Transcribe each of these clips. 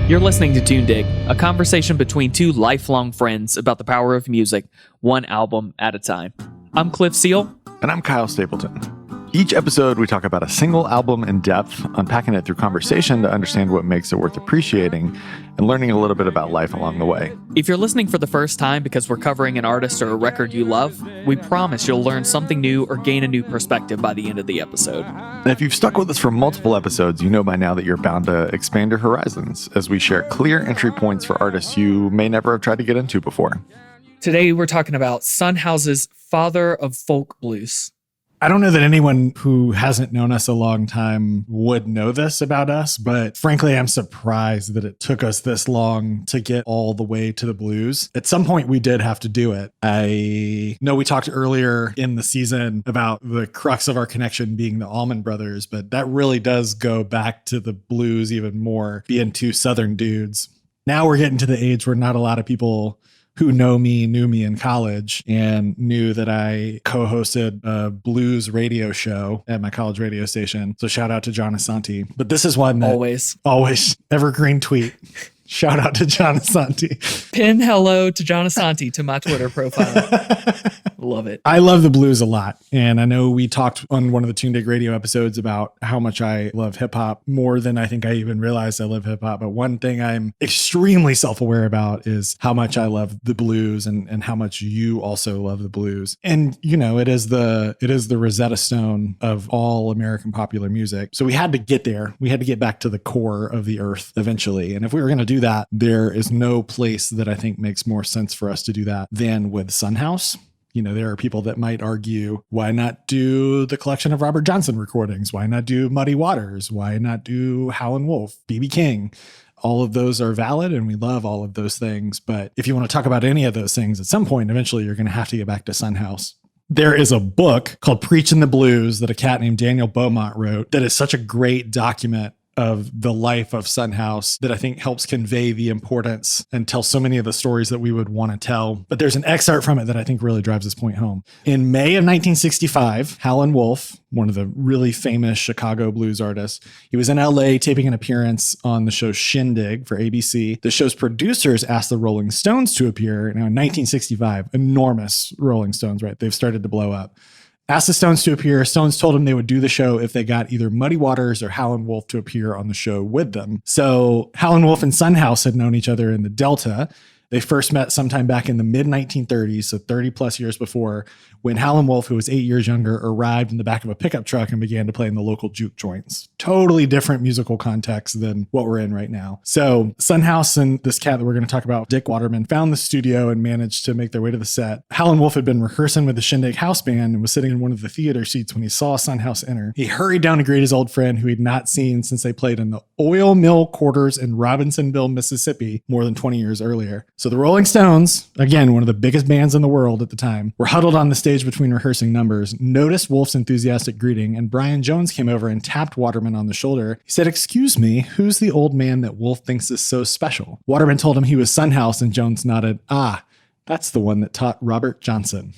You're listening to Tune Dig, a conversation between two lifelong friends about the power of music, one album at a time. I'm Cliff Seal. And I'm Kyle Stapleton. Each episode, we talk about a single album in depth, unpacking it through conversation to understand what makes it worth appreciating, and learning a little bit about life along the way. If you're listening for the first time because we're covering an artist or a record you love, we promise you'll learn something new or gain a new perspective by the end of the episode. And if you've stuck with us for multiple episodes, you know by now that you're bound to expand your horizons as we share clear entry points for artists you may never have tried to get into before. Today, we're talking about Son House's Father of Folk Blues. I don't know that anyone who hasn't known us a long time would know this about us, but frankly, I'm surprised that it took us this long to get all the way to the blues. At some point, we did have to do it. I know we talked earlier in the season about the crux of our connection being the Allman Brothers, but that really does go back to the blues even more, being two Southern dudes. Now we're getting to the age where not a lot of people who knew me in college and knew that I co-hosted a blues radio show at my college radio station. So shout out to John Asante. But this is one that always evergreen tweet. Shout out to John Asante. Pin hello to John Asante to my Twitter profile. Love it. I love the blues a lot. And I know we talked on one of the Tune Dig Radio episodes about how much I love hip hop more than I think I even realized I love hip hop. But one thing I'm extremely self-aware about is how much I love the blues and how much you also love the blues. And, you know, it is the Rosetta Stone of all American popular music. So we had to get there. We had to get back to the core of the earth eventually. And if we were going to do that, there is no place that I think makes more sense for us to do that than with Son House. You know, there are people that might argue, why not do the collection of Robert Johnson recordings? Why not do Muddy Waters? Why not do Howlin' Wolf, B.B. King? All of those are valid and we love all of those things. But if you want to talk about any of those things, at some point, eventually you're going to have to get back to Son House. There is a book called Preachin' the Blues that a cat named Daniel Beaumont wrote that is such a great document of the life of Son House that I think helps convey the importance and tell so many of the stories that we would want to tell. But there's an excerpt from it that I think really drives this point home. In May of 1965, Howlin' Wolf, one of the really famous Chicago blues artists, he was in LA taping an appearance on the show Shindig for ABC. The show's producers asked the Rolling Stones to appear. Now in 1965, enormous Rolling Stones, right? They've started to blow up. Asked the Stones to appear. Stones told him they would do the show if they got either Muddy Waters or Howlin' Wolf to appear on the show with them. So Howlin' Wolf and Son House had known each other in the Delta. They first met sometime back in the mid-1930s, so 30 plus years before, when Howlin' Wolf, who was 8 years younger, arrived in the back of a pickup truck and began to play in the local juke joints. Totally different musical context than what we're in right now. So Son House and this cat that we're going to talk about, Dick Waterman, found the studio and managed to make their way to the set. Howlin' Wolf had been rehearsing with the Shindig House Band and was sitting in one of the theater seats when he saw Son House enter. He hurried down to greet his old friend who he'd not seen since they played in the oil mill quarters in Robinsonville, Mississippi, more than 20 years earlier. So the Rolling Stones, again, one of the biggest bands in the world at the time, were huddled on the stage between rehearsing numbers, noticed Wolf's enthusiastic greeting, and Brian Jones came over and tapped Waterman on the shoulder. He said, "Excuse me, who's the old man that Wolf thinks is so special?" Waterman told him he was Son House, and Jones nodded. "Ah, that's the one that taught Robert Johnson."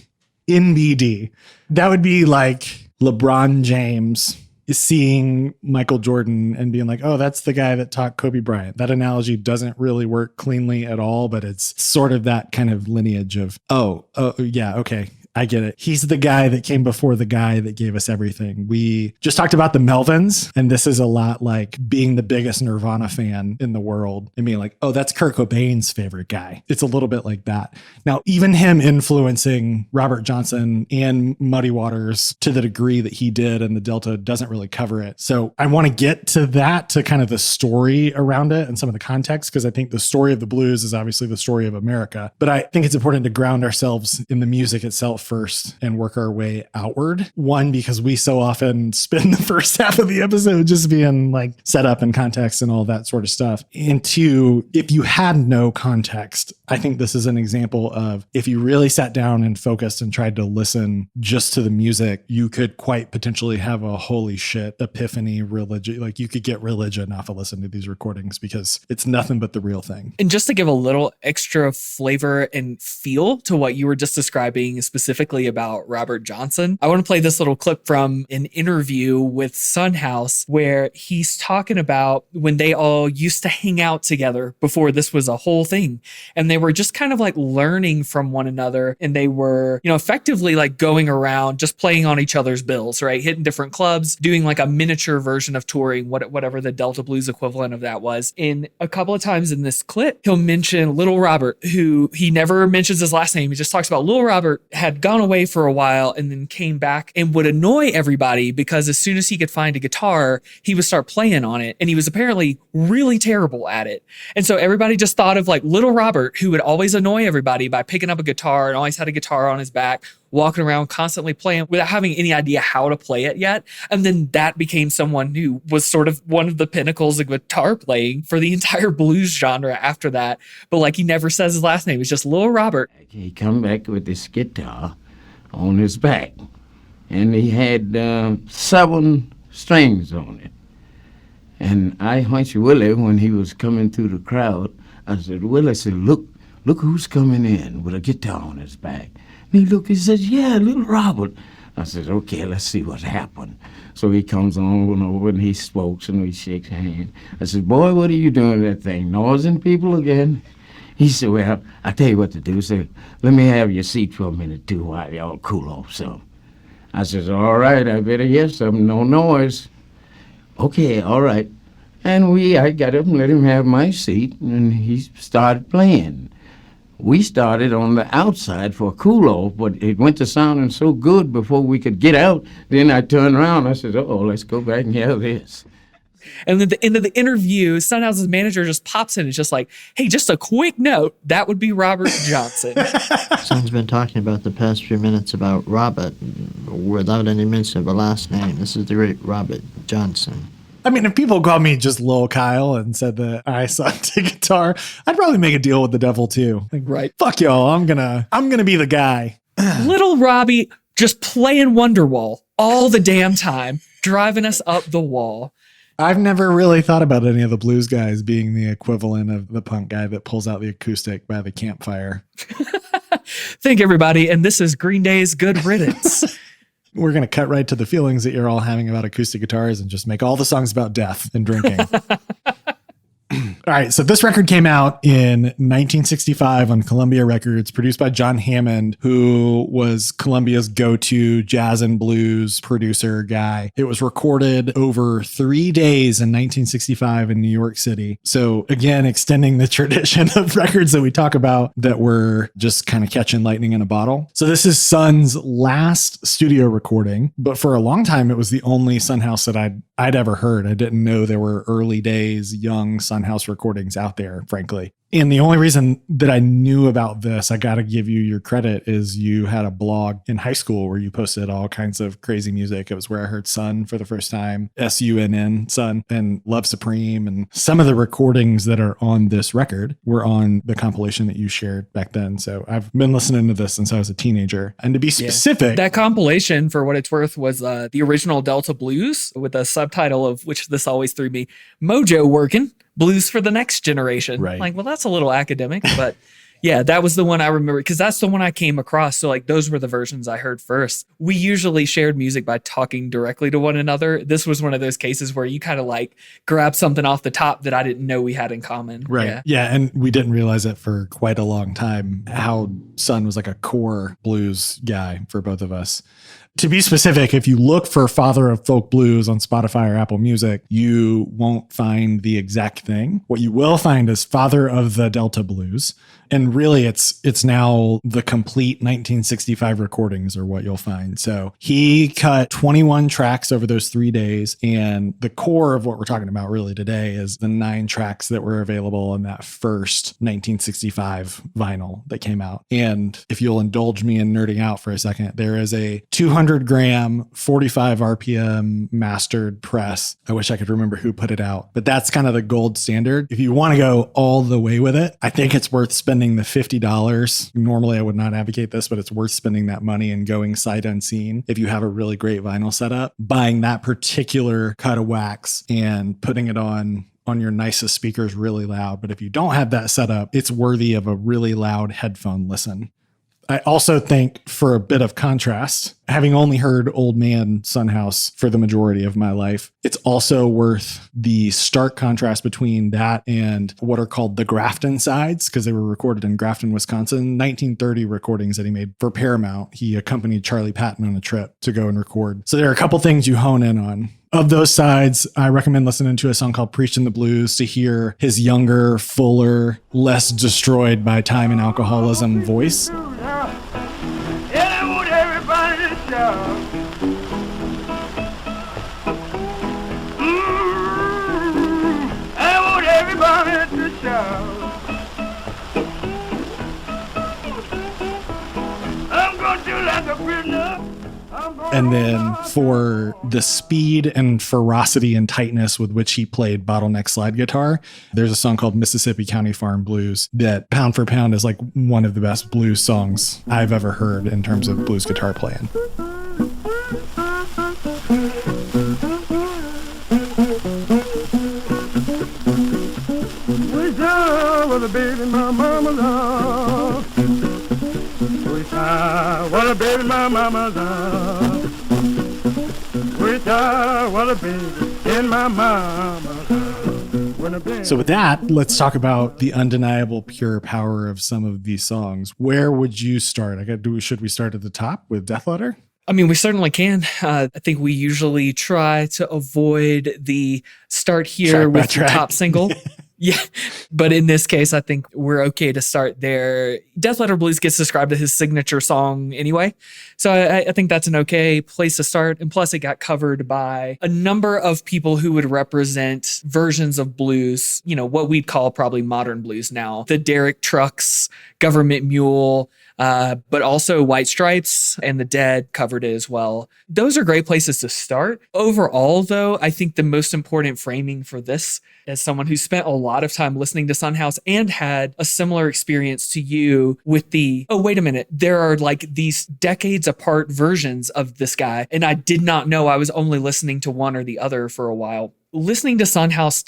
NBD. That would be like LeBron James seeing Michael Jordan and being like, oh, that's the guy that taught Kobe Bryant. That analogy doesn't really work cleanly at all, but it's sort of that kind of lineage of, oh yeah, okay. I get it. He's the guy that came before the guy that gave us everything. We just talked about the Melvins, and this is a lot like being the biggest Nirvana fan in the world and being like, oh, that's Kurt Cobain's favorite guy. It's a little bit like that. Now, even him influencing Robert Johnson and Muddy Waters to the degree that he did and the Delta doesn't really cover it. So I want to get to that, to kind of the story around it and some of the context, because I think the story of the blues is obviously the story of America. But I think it's important to ground ourselves in the music itself first and work our way outward. One, because we so often spend the first half of the episode just being like set up and context and all that sort of stuff. And two, if you had no context, I think this is an example of if you really sat down and focused and tried to listen just to the music, you could quite potentially have a holy shit epiphany religion. Like you could get religion off of listening to these recordings because it's nothing but the real thing. And just to give a little extra flavor and feel to what you were just describing specifically about Robert Johnson, I want to play this little clip from an interview with Son House where he's talking about when they all used to hang out together before this was a whole thing. And they were just kind of like learning from one another. And they were, effectively like going around just playing on each other's bills, right? Hitting different clubs, doing like a miniature version of touring, whatever the Delta Blues equivalent of that was. And a couple of times in this clip, he'll mention Little Robert, who he never mentions his last name. He just talks about Little Robert had gone away for a while and then came back and would annoy everybody because as soon as he could find a guitar, he would start playing on it. And he was apparently really terrible at it. And so everybody just thought of like Little Robert, who would always annoy everybody by picking up a guitar and always had a guitar on his back, walking around constantly playing without having any idea how to play it yet. And then that became someone who was sort of one of the pinnacles of guitar playing for the entire blues genre after that. But like he never says his last name. It's just Little Robert. He come back with this guitar on his back. And he had 7 strings on it. And I hunched Willie when he was coming through the crowd. I said, Willie, look who's coming in with a guitar on his back. And he looked, he says, yeah, Little Robert. I said, okay, let's see what happened. So he comes on over and he smokes and we shake hands. I said, boy, what are you doing with that thing? Noising people again? He said, well, I tell you what to do. He said, let me have your seat for a minute, too, while y'all cool off some. I says, all right, I better hear something, no noise. Okay, all right. And I got up and let him have my seat, and he started playing. We started on the outside for a cool-off, but it went to sounding so good before we could get out. Then I turned around, I said, uh-oh, let's go back and hear this. And then at the end of the interview, Son House's manager just pops in. It's just like, hey, just a quick note. That would be Robert Johnson. Son's been talking about the past few minutes about Robert without any mention of a last name. This is the great Robert Johnson. I mean, if people called me just Lil Kyle and said that I sucked at guitar, I'd probably make a deal with the devil too. Like, right. Fuck y'all. I'm gonna be the guy. Little Robbie just playing Wonderwall all the damn time, driving us up the wall. I've never really thought about any of the blues guys being the equivalent of the punk guy that pulls out the acoustic by the campfire. Thank everybody. And this is Green Day's Good Riddance. We're going to cut right to the feelings that you're all having about acoustic guitars and just make all the songs about death and drinking. All right. So this record came out in 1965 on Columbia Records, produced by John Hammond, who was Columbia's go-to jazz and blues producer guy. It was recorded over 3 days in 1965 in New York City. So again, extending the tradition of records that we talk about that were just kind of catching lightning in a bottle. So this is Son's last studio recording, but for a long time, it was the only Son House that I'd ever heard. I didn't know there were early days, young Son House recordings out there, frankly. And the only reason that I knew about this, I got to give you your credit, is you had a blog in high school where you posted all kinds of crazy music. It was where I heard Sun for the first time, SUNN, Sun, and Love Supreme. And some of the recordings that are on this record were on the compilation that you shared back then. So I've been listening to this since I was a teenager. And to be specific, that compilation, for what it's worth, was the original Delta Blues with a subtitle of, which this always threw me, Mojo Working. Blues for the Next Generation. Right. Like, well, that's a little academic, but yeah, that was the one I remember because that's the one I came across. So like those were the versions I heard first. We usually shared music by talking directly to one another. This was one of those cases where you kind of like grab something off the top that I didn't know we had in common. Right. Yeah. And we didn't realize it for quite a long time, how Son was like a core blues guy for both of us. To be specific, if you look for Father of Folk Blues on Spotify or Apple Music, you won't find the exact thing. What you will find is Father of the Delta Blues. And really, it's now the complete 1965 recordings are what you'll find. So he cut 21 tracks over those 3 days. And the core of what we're talking about really today is the 9 tracks that were available in that first 1965 vinyl that came out. And if you'll indulge me in nerding out for a second, there is a 200 gram, 45 RPM mastered press. I wish I could remember who put it out, but that's kind of the gold standard. If you want to go all the way with it, I think it's worth spending spending the $50. Normally, I would not advocate this, but it's worth spending that money and going sight unseen. If you have a really great vinyl setup, buying that particular cut of wax and putting it on your nicest speakers really loud. But if you don't have that set up, it's worthy of a really loud headphone listen. I also think, for a bit of contrast, having only heard Old Man Son House for the majority of my life, it's also worth the stark contrast between that and what are called the Grafton sides, because they were recorded in Grafton, Wisconsin. 1930 recordings that he made for Paramount. He accompanied Charlie Patton on a trip to go and record. So there are a couple things you hone in on. Of those sides, I recommend listening to a song called Preaching the Blues to hear his younger, fuller, less destroyed by time and alcoholism voice. And then for the speed and ferocity and tightness with which he played bottleneck slide guitar, there's a song called Mississippi County Farm Blues that pound for pound is like one of the best blues songs I've ever heard in terms of blues guitar playing. What a baby my mama loved. Wish I what a baby my mama loved. Wish I what a baby in my mama loved. So with that, let's talk about the undeniable pure power of some of these songs. Where would you start? Should we start at the top with Death Letter? I mean, we certainly can. I think we usually try to avoid the start here with the top single. Yeah, but in this case, I think we're okay to start there. Death Letter Blues gets described as his signature song anyway, so I think that's an okay place to start. And plus, it got covered by a number of people who would represent versions of blues, you know, what we'd call probably modern blues now. The Derek Trucks, Government Mule, but also White Stripes and The Dead covered it as well. Those are great places to start. Overall, though, I think the most important framing for this, as someone who spent a lot of time listening to Son House and had a similar experience to you with wait a minute, there are like these decades apart versions of this guy, and I did not know I was only listening to one or the other for a while. Listening to Son House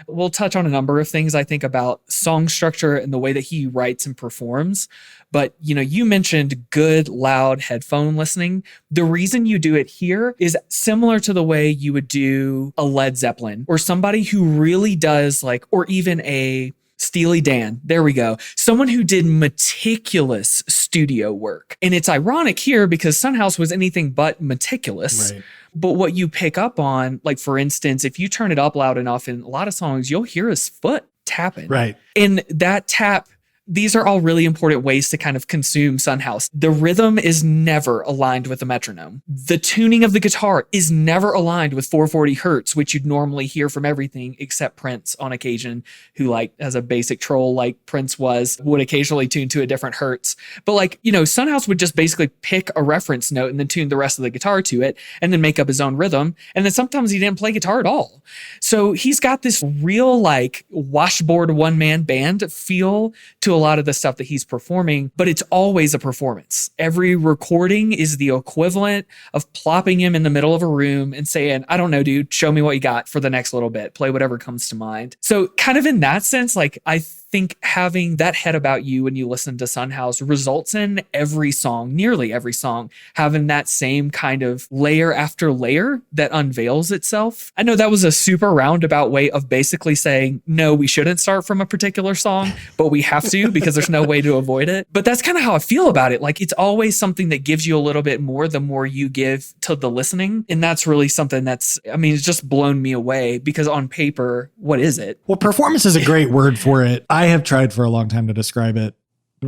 we'll touch on a number of things, I think, about song structure and the way that he writes and performs. But, you know, you mentioned good, loud headphone listening. The reason you do it here is similar to the way you would do a Led Zeppelin or somebody who really does or even a Steely Dan. There we go. Someone who did meticulous studio work. And it's ironic here because Son House was anything but meticulous. Right. But what you pick up on, like, for instance, if you turn it up loud enough in a lot of songs, you'll hear his foot tapping. Right. And that tap, these are all really important ways to kind of consume Son House. The rhythm is never aligned with the metronome. The tuning of the guitar is never aligned with 440 hertz, which you'd normally hear from everything except Prince on occasion, who, as a basic troll like Prince would occasionally tune to a different hertz. But Son House would just basically pick a reference note and then tune the rest of the guitar to it and then make up his own rhythm. And then sometimes he didn't play guitar at all. So he's got this real washboard one-man band feel to a lot of the stuff that he's performing, but it's always a performance. Every recording is the equivalent of plopping him in the middle of a room and saying, I don't know, dude, show me what you got for the next little bit. Play whatever comes to mind. So kind of in that sense, I think having that head about you when you listen to Son House results in every song, nearly every song, having that same kind of layer after layer that unveils itself. I know that was a super roundabout way of basically saying, no, we shouldn't start from a particular song, but we have to because there's no way to avoid it. But that's kind of how I feel about it. It's always something that gives you a little bit more the more you give to the listening. And that's really something it's just blown me away because on paper, what is it? Well, performance is a great word for it. I have tried for a long time to describe it.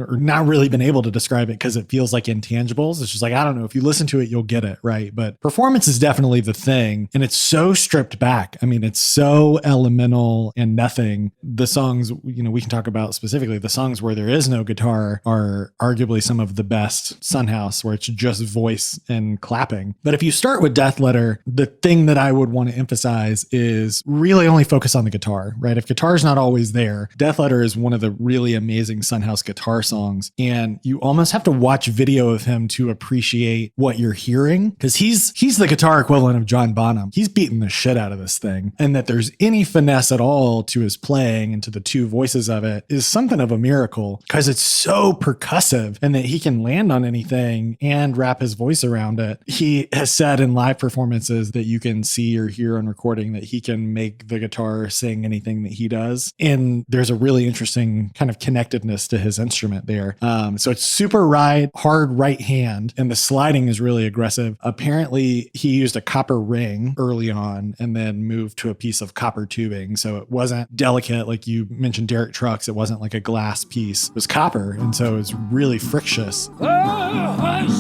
or not really been able to describe it because it feels like intangibles. It's just like, I don't know, if you listen to it, you'll get it, right? But performance is definitely the thing. And it's so stripped back. I mean, it's so elemental and nothing. The songs, we can talk about specifically, the songs where there is no guitar are arguably some of the best. Son House, where it's just voice and clapping. But if you start with Death Letter, the thing that I would want to emphasize is really only focus on the guitar, right? If guitar's not always there, Death Letter is one of the really amazing Son House guitar songs. And you almost have to watch video of him to appreciate what you're hearing, because he's the guitar equivalent of John Bonham. He's beating the shit out of this thing. And that there's any finesse at all to his playing and to the two voices of it is something of a miracle, because it's so percussive and that he can land on anything and wrap his voice around it. He has said in live performances that you can see or hear on recording that he can make the guitar sing anything that he does. And there's a really interesting kind of connectedness to his instrument there. So it's super hard right hand, and the sliding is really aggressive. Apparently he used a copper ring early on and then moved to a piece of copper tubing. So it wasn't delicate. Like you mentioned Derek Trucks, it wasn't like a glass piece. It was copper. And so it's really frictious. Oh, hush.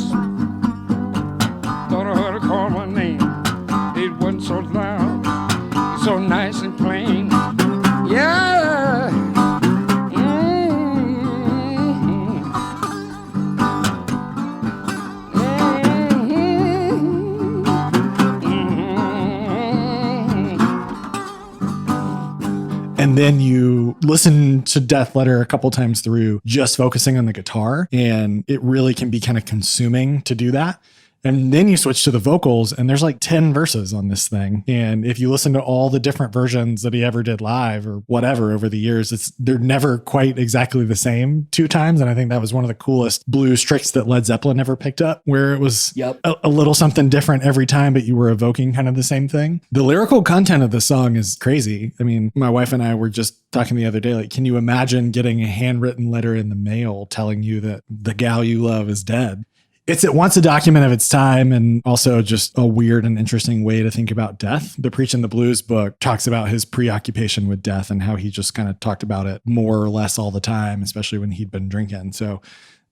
Thought I heard her call my name. It wasn't so loud, so nice and plain. Yeah. And then you listen to Death Letter a couple times through, just focusing on the guitar, and it really can be kind of consuming to do that. And then you switch to the vocals, and there's like 10 verses on this thing. And if you listen to all the different versions that he ever did live or whatever over the years, they're never quite exactly the same two times. And I think that was one of the coolest blues tricks that Led Zeppelin ever picked up, where it was a little something different every time, but you were evoking kind of the same thing. The lyrical content of the song is crazy. I mean, my wife and I were just talking the other day, like, can you imagine getting a handwritten letter in the mail telling you that the gal you love is dead? It's at once a document of its time and also just a weird and interesting way to think about death. The Preachin' the Blues book talks about his preoccupation with death and how he just kind of talked about it more or less all the time, especially when he'd been drinking. So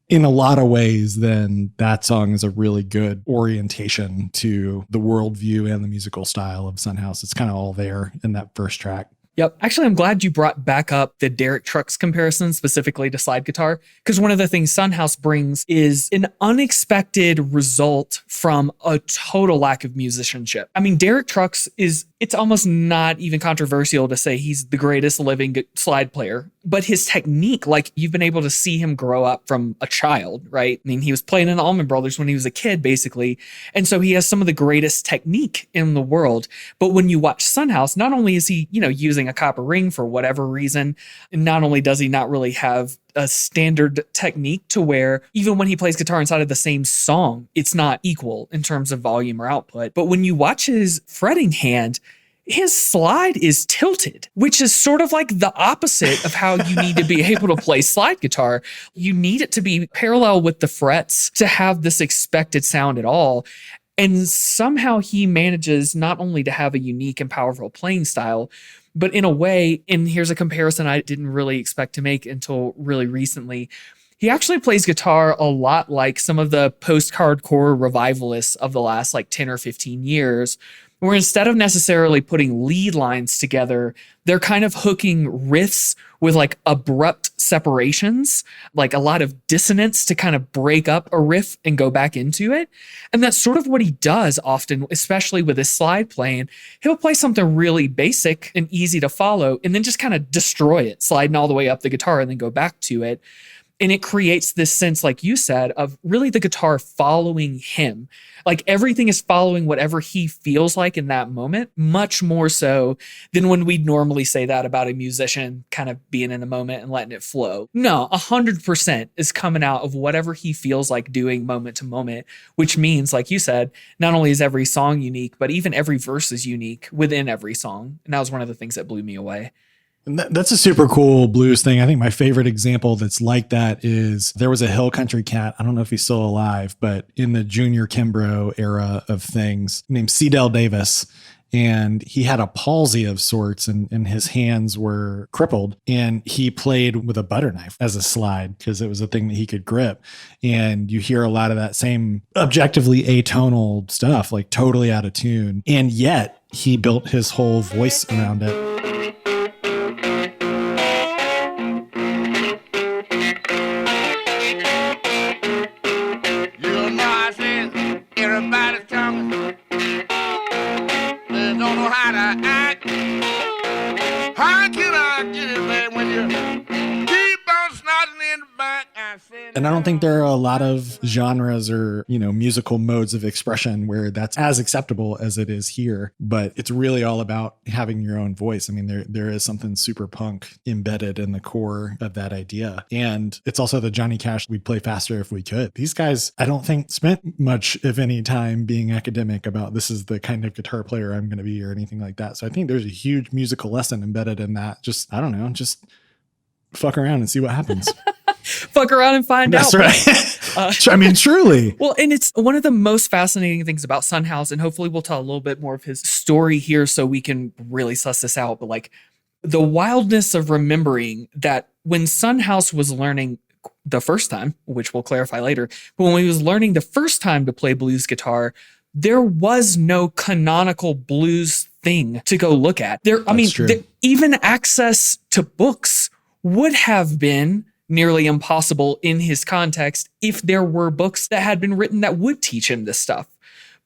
in a lot of ways, then that song is a really good orientation to the worldview and the musical style of Son House. It's kind of all there in that first track. Yep. Actually, I'm glad you brought back up the Derek Trucks comparison specifically to slide guitar, because one of the things Son House brings is an unexpected result from a total lack of musicianship. I mean, Derek Trucks it's almost not even controversial to say he's the greatest living slide player, but his technique, like you've been able to see him grow up from a child, right? I mean, he was playing in the Allman Brothers when he was a kid, basically. And so he has some of the greatest technique in the world. But when you watch Son House, not only is he, using a copper ring for whatever reason, and not only does he not really have a standard technique to where even when he plays guitar inside of the same song, it's not equal in terms of volume or output. But when you watch his fretting hand, his slide is tilted, which is sort of like the opposite of how you need to be able to play slide guitar. You need it to be parallel with the frets to have this expected sound at all. And somehow he manages not only to have a unique and powerful playing style, but in a way, and here's a comparison I didn't really expect to make until really recently, he actually plays guitar a lot like some of the post-hardcore revivalists of the last 10 or 15 years, where instead of necessarily putting lead lines together, they're kind of hooking riffs with abrupt separations, like a lot of dissonance to kind of break up a riff and go back into it. And that's sort of what he does often, especially with his slide playing. He'll play something really basic and easy to follow and then just kind of destroy it, sliding all the way up the guitar and then go back to it. And it creates this sense, like you said, of really the guitar following him. Like everything is following whatever he feels like in that moment, much more so than when we'd normally say that about a musician kind of being in the moment and letting it flow. No, 100% is coming out of whatever he feels like doing moment to moment, which means, like you said, not only is every song unique, but even every verse is unique within every song. And that was one of the things that blew me away. And that's a super cool blues thing. I think my favorite example that's like that is there was a Hill Country cat. I don't know if he's still alive, but in the Junior Kimbrough era of things, named Cedell Davis. and he had a palsy of sorts, and his hands were crippled, and he played with a butter knife as a slide because it was a thing that he could grip. And you hear a lot of that same objectively atonal stuff, like totally out of tune. And yet he built his whole voice around it. And I don't think there are a lot of genres or, musical modes of expression where that's as acceptable as it is here. But it's really all about having your own voice. I mean, there is something super punk embedded in the core of that idea. And it's also the Johnny Cash, we'd play faster if we could. These guys, I don't think spent much, if any, time being academic about this is the kind of guitar player I'm going to be or anything like that. So I think there's a huge musical lesson embedded in that. Just fuck around and see what happens. Fuck around and find out. That's right. I mean, truly. Well, and it's one of the most fascinating things about Son House, and hopefully we'll tell a little bit more of his story here so we can really suss this out. But like the wildness of remembering that when Son House was learning the first time, which we'll clarify later, but when he was learning the first time to play blues guitar, there was no canonical blues thing to go look at. Even access to books would have been nearly impossible in his context if there were books that had been written that would teach him this stuff.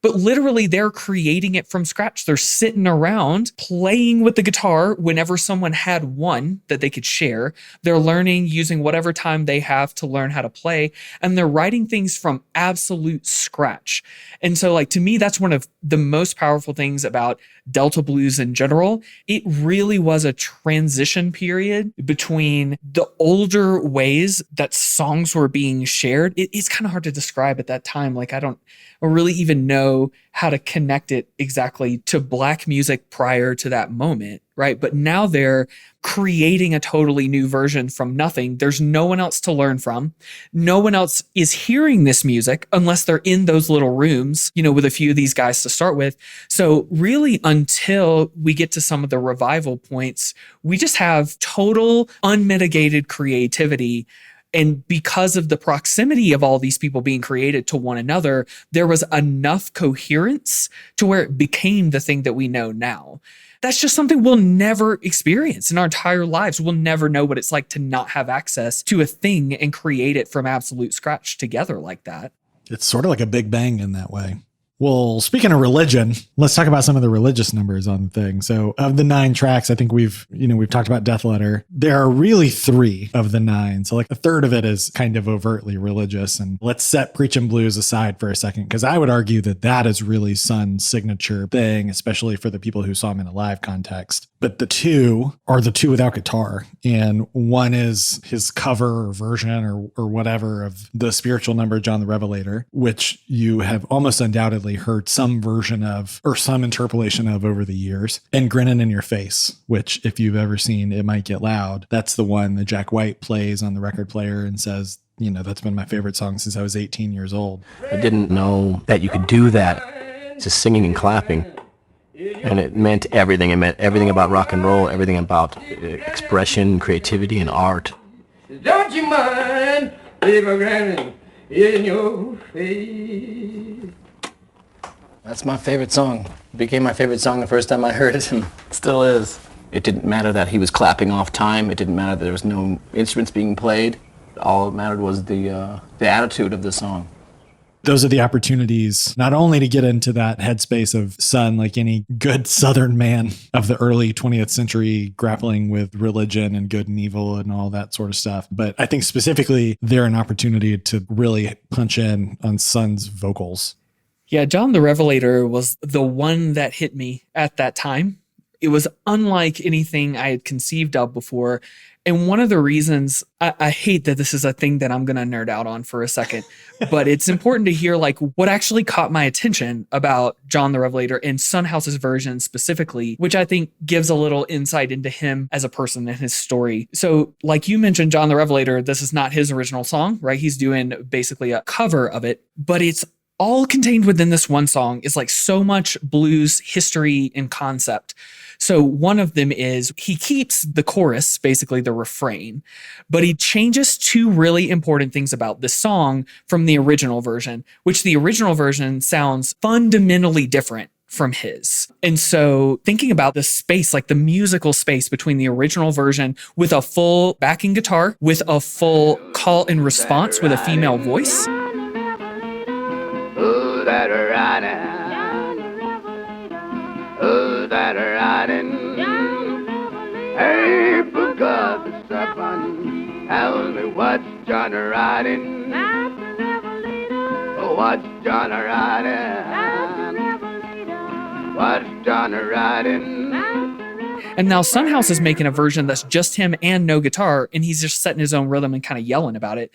But literally, they're creating it from scratch. They're sitting around playing with the guitar whenever someone had one that they could share. They're learning using whatever time they have to learn how to play. And they're writing things from absolute scratch. And so, like, to me, that's one of the most powerful things about Delta blues in general. It really was a transition period between the older ways that songs were being shared. It's kind of hard to describe at that time. Like, I don't really even know how to connect it exactly to Black music prior to that moment, right? But now they're creating a totally new version from nothing. There's no one else to learn from. No one else is hearing this music unless they're in those little rooms, with a few of these guys to start with. So really, until we get to some of the revival points, we just have total unmitigated creativity. And because of the proximity of all these people being created to one another, there was enough coherence to where it became the thing that we know now. That's just something we'll never experience in our entire lives. We'll never know what it's like to not have access to a thing and create it from absolute scratch together like that. It's sort of like a Big Bang in that way. Well, speaking of religion, let's talk about some of the religious numbers on the thing. So of the 9 tracks, I think we've talked about Death Letter. There are really 3 of the 9. So like a third of it is kind of overtly religious. And let's set Preachin' Blues aside for a second, because I would argue that is really Son's signature thing, especially for the people who saw him in a live context. But the 2 are the 2 without guitar. And one is his cover or version or whatever of the spiritual number, John the Revelator, which you have almost undoubtedly heard some version of or some interpolation of over the years. And Grinnin' in Your Face, which if you've ever seen It Might Get Loud, that's the one that Jack White plays on the record player and says, that's been my favorite song since I was 18 years old. I didn't know that you could do that, just singing and clapping. And it meant everything. It meant everything about rock and roll, everything about expression, creativity, and art. Don't you mind, leave a grinning in your face. That's my favorite song. It became my favorite song the first time I heard it, and it still is. It didn't matter that he was clapping off time. It didn't matter that there was no instruments being played. All that mattered was the attitude of the song. Those are the opportunities not only to get into that headspace of Son, like any good Southern man of the early 20th century, grappling with religion and good and evil and all that sort of stuff. But I think specifically they're an opportunity to really punch in on Son's vocals. Yeah, John the Revelator was the one that hit me at that time. It was unlike anything I had conceived of before. And one of the reasons I hate that this is a thing that I'm going to nerd out on for a second, but it's important to hear like what actually caught my attention about John the Revelator and Son House's version specifically, which I think gives a little insight into him as a person and his story. So like you mentioned, John the Revelator, this is not his original song, right? He's doing basically a cover of it, but it's all contained within this one song is like so much blues history and concept. So one of them is he keeps the chorus, basically the refrain, but he changes two really important things about the song from the original version, which the original version sounds fundamentally different from his. And so thinking about the space, like the musical space between the original version with a full backing guitar, with a full call and response with a female voice. Who's that riding? Who's that riding? Hey, book up the seven. Tell me what's John riding? What's John riding? What's John riding? And now Sunhouse is making a version that's just him and no guitar, and he's just setting his own rhythm and kind of yelling about it.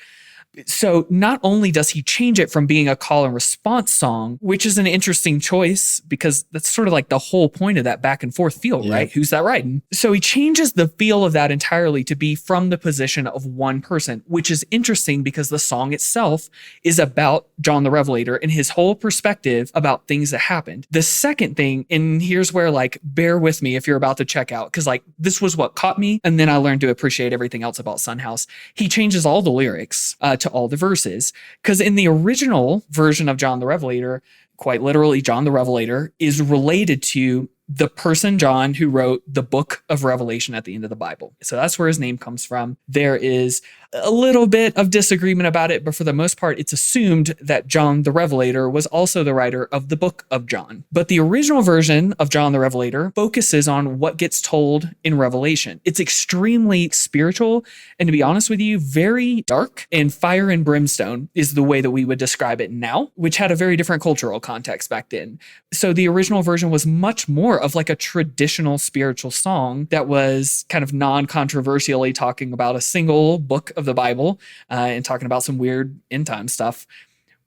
So not only does he change it from being a call and response song, which is an interesting choice because that's sort of like the whole point of that back and forth feel, right? Who's that riding? So he changes the feel of that entirely to be from the position of one person, which is interesting because the song itself is about John the Revelator and his whole perspective about things that happened. The second thing, and here's where like, bear with me if you're about to check out, because like this was what caught me. And then I learned to appreciate everything else about Sunhouse. He changes all the lyrics to all the verses, because in the original version of John the Revelator, quite literally John the Revelator is related to the person John who wrote the book of Revelation at the end of the Bible. So that's where his name comes from. There is a little bit of disagreement about it, but for the most part, it's assumed that John the Revelator was also the writer of the book of John. But the original version of John the Revelator focuses on what gets told in Revelation. It's extremely spiritual, and to be honest with you, very dark, and fire and brimstone is the way that we would describe it now, which had a very different cultural context back then. So the original version was much more of like a traditional spiritual song that was kind of non-controversially talking about a single book of the Bible and talking about some weird end time stuff.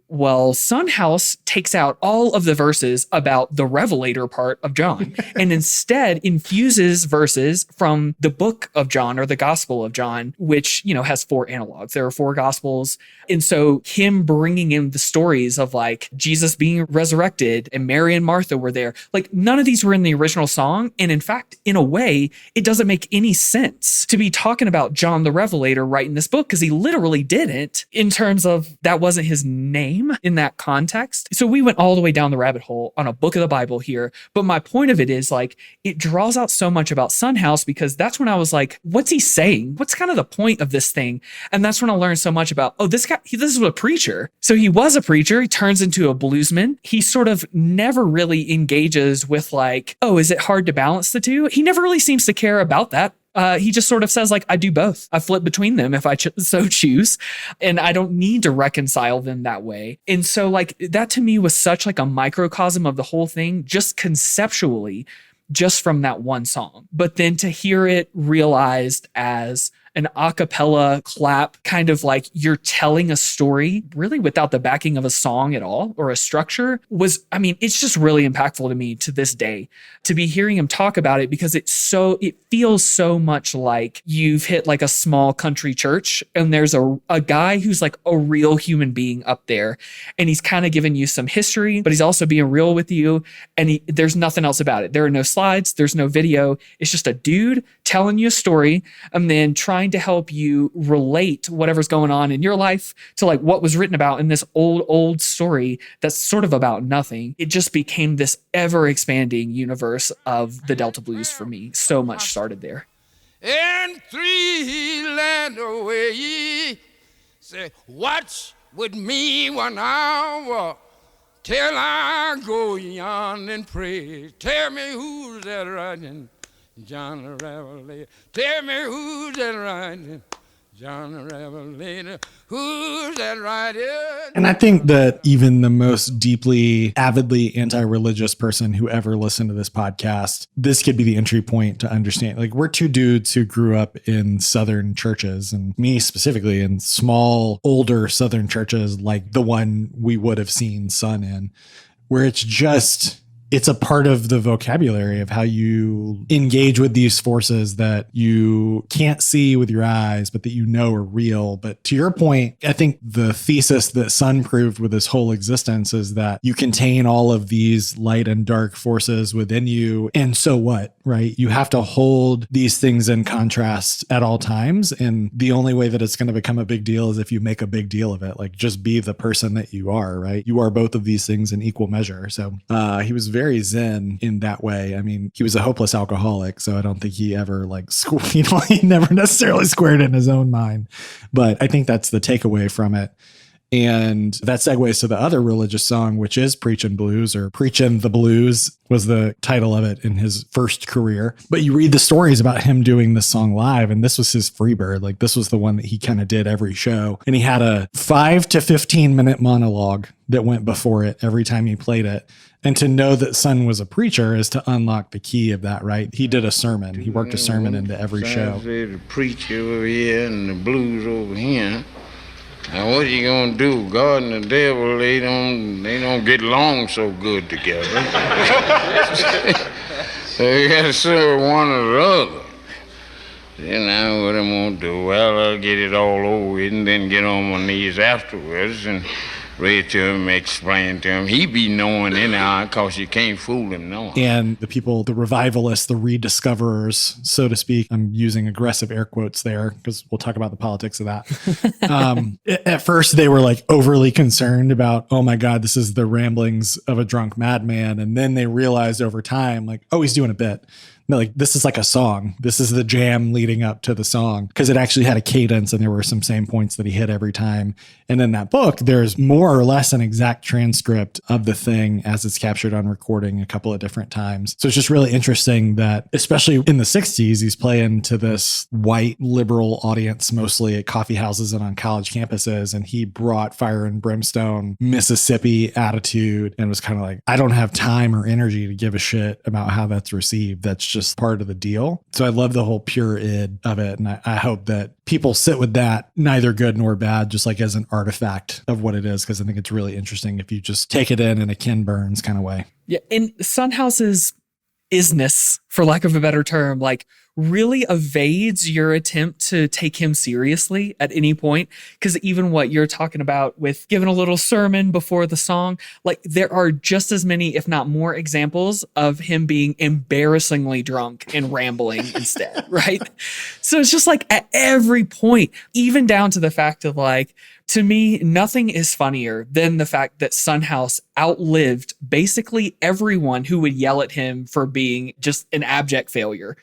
Well, Sunhouse takes out all of the verses about the Revelator part of John and instead infuses verses from the book of John or the Gospel of John, which, you know, has 4 analogs. There are 4 Gospels. And so him bringing in the stories of like Jesus being resurrected and Mary and Martha were there, like none of these were in the original song. And in fact, in a way, it doesn't make any sense to be talking about John the Revelator writing this book because he literally didn't, in terms of that wasn't his name in that context. So we went all the way down the rabbit hole on a book of the Bible here. But my point of it is like, it draws out so much about Sunhouse because that's when I was like, what's he saying? What's kind of the point of this thing? And that's when I learned so much about, oh, this guy, this is a preacher. So he was a preacher. He turns into a bluesman. He sort of never really engages with like, oh, is it hard to balance the two? He never really seems to care about that. He just sort of says like, I do both. I flip between them if I so choose. And I don't need to reconcile them that way. And so like that to me was such like a microcosm of the whole thing, just conceptually, just from that one song. But then to hear it realized as an a cappella clap, kind of like you're telling a story really without the backing of a song at all or a structure was, I mean, it's just really impactful to me to this day to be hearing him talk about it because it feels so much like you've hit like a small country church and there's a guy who's like a real human being up there and he's kind of giving you some history, but he's also being real with you. And there's nothing else about it. There are no slides. There's no video. It's just a dude telling you a story and then trying to help you relate whatever's going on in your life to like what was written about in this old story that's sort of about nothing. It just became this ever expanding universe of the Delta Blues for me. So much started there. And 3 land away, say, watch with me 1 hour till I go yon and pray. Tell me who's that riding, John the Revelator. Tell me who's that riding, John the Revelator. Who's that riding? And I think that even the most deeply, avidly anti-religious person who ever listened to this podcast, this could be the entry point to understand. Like, we're 2 dudes who grew up in Southern churches, and me specifically in small, older Southern churches like the one we would have seen Sun in, where it's just it's a part of the vocabulary of how you engage with these forces that you can't see with your eyes, but that you know are real. But to your point, I think the thesis that Sun proved with his whole existence is that you contain all of these light and dark forces within you. And so what, right? You have to hold these things in contrast at all times. And the only way that it's going to become a big deal is if you make a big deal of it. Like, just be the person that you are, right? You are both of these things in equal measure. So he was very zen in that way. I mean, he was a hopeless alcoholic, so I don't think he ever he never necessarily squared in his own mind. But I think that's the takeaway from it. And that segues to the other religious song, which is Preachin' Blues, or Preachin' the Blues was the title of it in his first career. But you read the stories about him doing this song live, and this was his Freebird. Like, this was the one that he kind of did every show. And he had a 5 to 15 minute monologue that went before it every time he played it. And to know that Sun was a preacher is to unlock the key of that, right? He did a sermon. He worked a sermon into every show. The preacher over here and the blues over here. Now what you gonna do? God and the devil, they don't get along so good together. So you gotta serve one or the other. Then now what I'm gonna do? Well, I'll get it all over with and then get on my knees afterwards and read to him, explain to him. He be knowing anyhow, because you can't fool him no. And the people, the revivalists, the rediscoverers, so to speak, I'm using aggressive air quotes there because we'll talk about the politics of that. At first, they were like overly concerned about, oh my God, this is the ramblings of a drunk madman. And then they realized over time, like, oh, he's doing a bit. No, like, this is like a song. This is the jam leading up to the song, because it actually had a cadence and there were some same points that he hit every time. And in that book, there's more or less an exact transcript of the thing as it's captured on recording a couple of different times. So it's just really interesting that, especially in the 60s, he's playing to this white liberal audience, mostly at coffee houses and on college campuses. And he brought fire and brimstone Mississippi attitude and was kind of like, I don't have time or energy to give a shit about how that's received. That's just part of the deal. So I love the whole pure id of it. And I hope that people sit with that, neither good nor bad, just like as an artifact of what it is, because I think it's really interesting if you just take it in a Ken Burns kind of way. Yeah. And Son House's isness, for lack of a better term, like, really evades your attempt to take him seriously at any point. Because even what you're talking about with giving a little sermon before the song, like, there are just as many, if not more, examples of him being embarrassingly drunk and rambling instead, right? So it's just like at every point, even down to the fact of like, to me, nothing is funnier than the fact that Son House outlived basically everyone who would yell at him for being just an abject failure.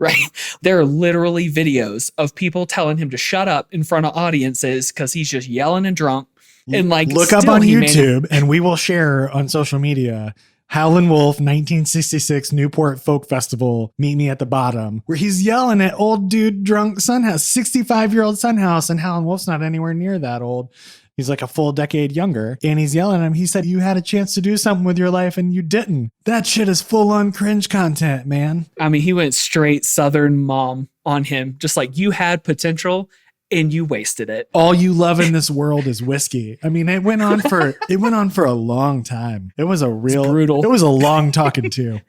Right? There are literally videos of people telling him to shut up in front of audiences because he's just yelling and drunk. And like, look up on YouTube and we will share on social media Howlin' Wolf 1966 Newport Folk Festival, Meet Me at the Bottom, where he's yelling at old dude drunk Son House, 65-year-old Son House, and Howlin' Wolf's not anywhere near that old. He's like a full decade younger, and he's yelling at him. He said, you had a chance to do something with your life and you didn't. That shit is full on cringe content, man. I mean, he went straight Southern mom on him, just like, you had potential and you wasted it. All you love in this world is whiskey. I mean, it went on for a long time. It was brutal. It was a long talking to.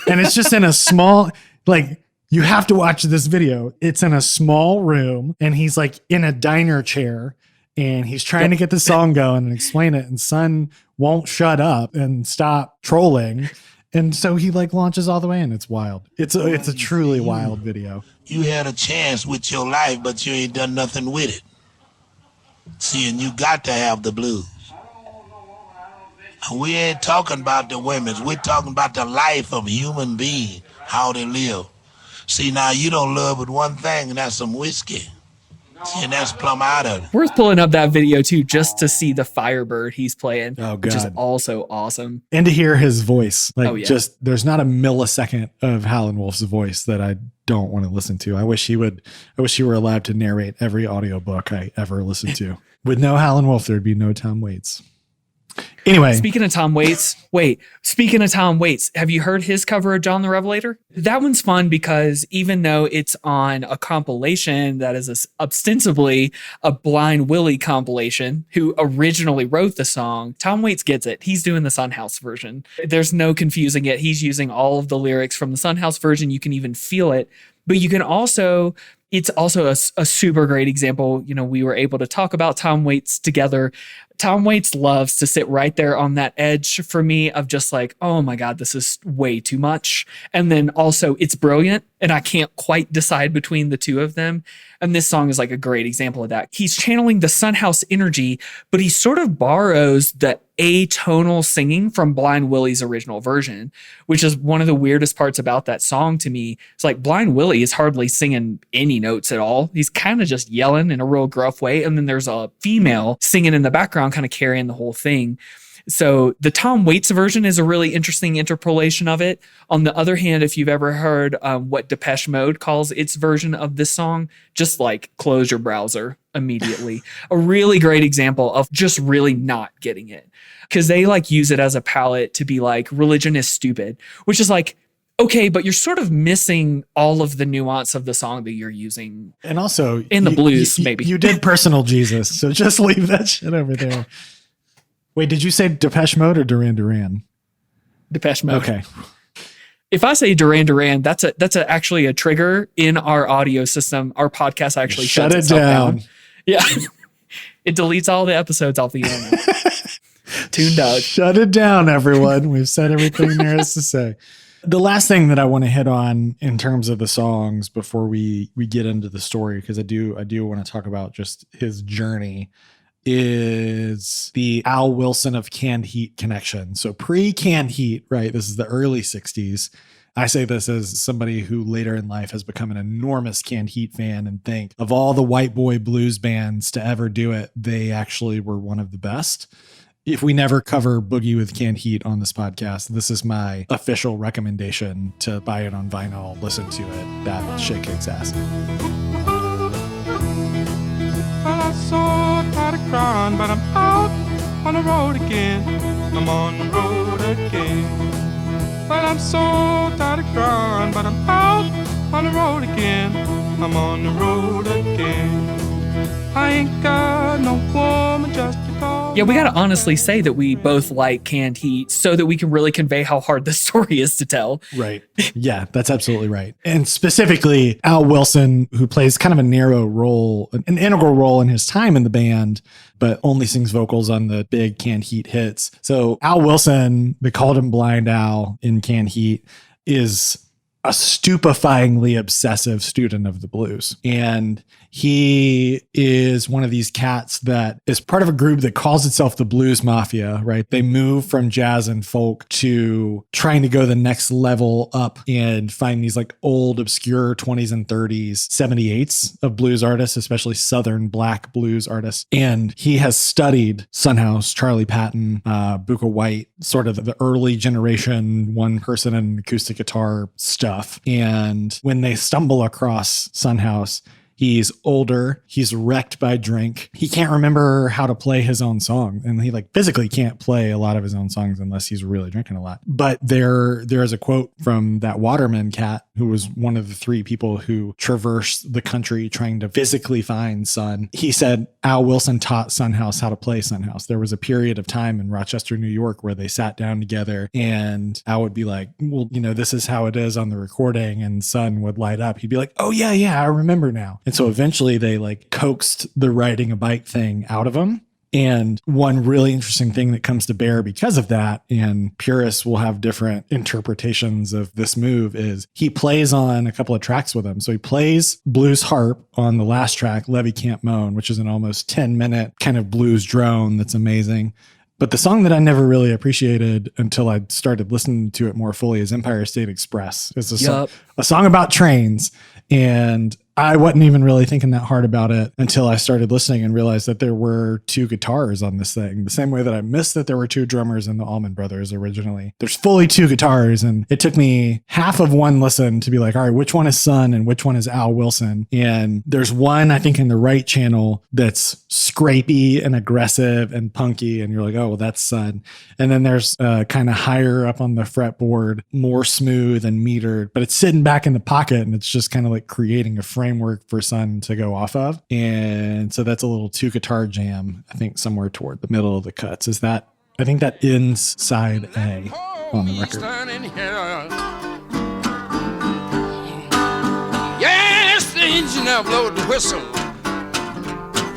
And it's just in a small, like, you have to watch this video. It's in a small room and he's like in a diner chair. And he's trying to get the song going and explain it. And Son won't shut up and stop trolling. And so he like launches all the way in. It's wild. It's a truly wild video. You had a chance with your life, but you ain't done nothing with it. See, and you got to have the blues. And we ain't talking about the women's. We're talking about the life of a human being, how they live. See, now you don't love but one thing, and that's some whiskey. And that's plumb out of it. Worth pulling up that video too, just to see the Firebird he's playing, which is also awesome. And to hear his voice. Like, just, there's not a millisecond of Howlin' Wolf's voice that I don't want to listen to. I wish he were allowed to narrate every audiobook I ever listened to. With no Howlin' Wolf, there'd be no Tom Waits. Anyway, Speaking of Tom Waits, have you heard his cover of John the Revelator? That one's fun because even though it's on a compilation that is ostensibly a Blind Willie compilation, who originally wrote the song, Tom Waits gets it. He's doing the Sunhouse version. There's no confusing it. He's using all of the lyrics from the Sunhouse version. You can even feel it. But you can also, it's also a super great example. You know, we were able to talk about Tom Waits together. Tom Waits loves to sit right there on that edge for me of just like, oh my God, this is way too much. And then also it's brilliant and I can't quite decide between the two of them. And this song is like a great example of that. He's channeling the Sunhouse energy, but he sort of borrows the atonal singing from Blind Willie's original version, which is one of the weirdest parts about that song to me. It's like Blind Willie is hardly singing any notes at all. He's kind of just yelling in a real gruff way. And then there's a female singing in the background, kind of carrying the whole thing. So the Tom Waits version is a really interesting interpolation of it. On the other hand, if you've ever heard what Depeche Mode calls its version of this song, just like close your browser immediately. A really great example of just really not getting it. Because they like use it as a palette to be like, religion is stupid, which is like, okay, but you're sort of missing all of the nuance of the song that you're using. and also in the blues, maybe. You did Personal Jesus, so just leave that shit over there. Wait, did you say Depeche Mode or Duran Duran? Depeche Mode. Okay. If I say Duran Duran, that's actually a trigger in our audio system. Our podcast actually Shut shuts it itself down. Yeah. It deletes all the episodes off the internet. Tuned out. Shut it down, everyone. We've said everything there is to say. The last thing that I want to hit on in terms of the songs before we get into the story, because I do want to talk about just his journey, is the Al Wilson of Canned Heat connection. So pre-Canned Heat, right? This is the early 60s. I say this as somebody who later in life has become an enormous Canned Heat fan and think of all the white boy blues bands to ever do it, they actually were one of the best. If we never cover Boogie with Canned Heat on this podcast, this is my official recommendation to buy it on vinyl, listen to it. That shit kicks ass. Well, I'm so tired of crying, but I'm out on the road again. I'm on the road again. Well, I'm so tired of crying, but I'm out on the road again. I'm on the road again. I ain't got no woman just to call. Yeah, we got to honestly say that we both like Canned Heat so that we can really convey how hard this story is to tell. Right. Yeah, that's absolutely right. And specifically, Al Wilson, who plays kind of a narrow role, an integral role in his time in the band, but only sings vocals on the big Canned Heat hits. So Al Wilson, they called him Blind Al in Canned Heat, is a stupefyingly obsessive student of the blues. And he is one of these cats that is part of a group that calls itself the Blues Mafia, right? They move from jazz and folk to trying to go the next level up and find these like old, obscure 20s and 30s, 78s of blues artists, especially Southern Black blues artists. And he has studied Sunhouse, Charlie Patton, Bukka White, sort of the early generation, one person and acoustic guitar stuff. And when they stumble across Sunhouse, he's older. He's wrecked by drink. He can't remember how to play his own song. And he like physically can't play a lot of his own songs unless he's really drinking a lot. But there is a quote from that Waterman cat, who was one of the three people who traversed the country trying to physically find Sun. He said, Al Wilson taught Sunhouse how to play Sunhouse. There was a period of time in Rochester, New York, where they sat down together and Al would be like, well, you know, this is how it is on the recording. And Sun would light up. He'd be like, oh yeah, I remember now. And so eventually they like coaxed the riding a bike thing out of him. And one really interesting thing that comes to bear because of that, and purists will have different interpretations of this move, is he plays on a couple of tracks with him. So he plays blues harp on the last track, Levee Can't Moan, which is an almost 10-minute kind of blues drone that's amazing. But the song that I never really appreciated until I started listening to it more fully is Empire State Express. It's a song about trains. And I wasn't even really thinking that hard about it until I started listening and realized that there were 2 guitars on this thing. The same way that I missed that there were 2 drummers in the Allman Brothers originally. There's fully 2 guitars, and it took me half of one listen to be like, all right, which one is Son and which one is Al Wilson? And there's one, I think, in the right channel that's scrapey and aggressive and punky, and you're like, oh, well, that's Son. And then there's kind of higher up on the fretboard, more smooth and metered, but it's sitting back in the pocket, and it's just kind of like creating a framework for Son to go off of. And so that's a little 2 guitar jam, I think somewhere toward the middle of the cuts. Is that, I think that ends side A on the record. Yes, the engineer blowed the whistle.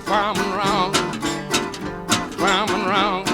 Farming round, farming round.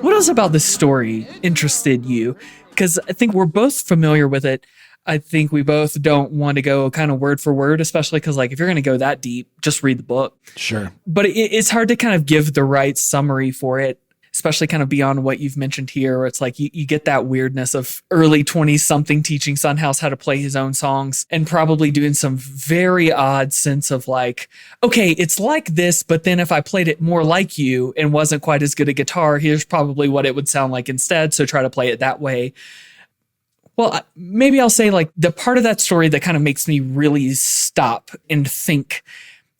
What else about this story interested you? Because I think we're both familiar with it. I think we both don't want to go kind of word for word, especially because like if you're going to go that deep, just read the book. Sure. But it's hard to kind of give the right summary for it, especially kind of beyond what you've mentioned here, where it's like you get that weirdness of early 20-something teaching Son House how to play his own songs and probably doing some very odd sense of like, okay, it's like this, but then if I played it more like you and wasn't quite as good a guitar, here's probably what it would sound like instead. So try to play it that way. Well, maybe I'll say like the part of that story that kind of makes me really stop and think